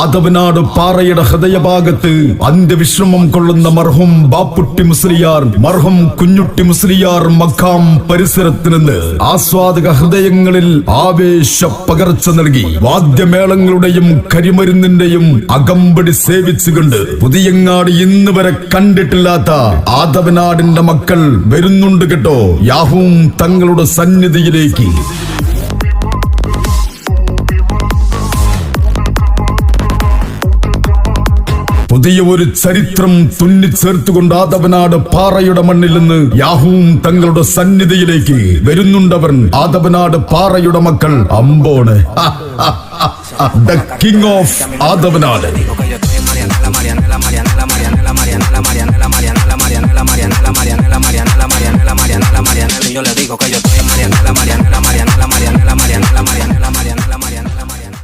ആദവനാട് പാറയുടെ ഹൃദയഭാഗത്ത് അന്ത്യവിശ്രമം കൊള്ളുന്ന മർഹൂം ബാപ്പുട്ടി മുസ്ലിയാർ, മർഹൂം കുഞ്ഞുട്ടി മുസ്ലിയാർ മക്കാം പരിസരത്ത് നിന്ന് ആസ്വാദക ഹൃദയങ്ങളിൽ ആവേശ പകർച്ച നൽകി വാദ്യമേളങ്ങളുടെയും കരിമരുന്നിന്റെയും അകമ്പടി സേവിച്ചുകൊണ്ട് പുതിയങ്ങാടി ഇന്ന് വരെ കണ്ടിട്ടില്ലാത്ത ആദവനാടിന്റെ മക്കൾ വരുന്നുണ്ട് കേട്ടോ യാഹൂം തങ്ങളുടെ സന്നിധിയിലേക്ക്. പുതിയ ഒരു ചരിത്രം തുന്നിച്ചേർത്തുകൊണ്ട് ആദവനാട് പാറയുടെ മണ്ണിൽ നിന്ന് യാഹൂം തങ്ങളുടെ സന്നിധിയിലേക്ക് വരുന്നുണ്ടവർ. ആദവനാട് പാറയുടെ മക്കൾ അമ്പോണ്, the king of Athavanad. Yo le digo que yo estoy en Marianela, Marianela, Marianela, Marianela.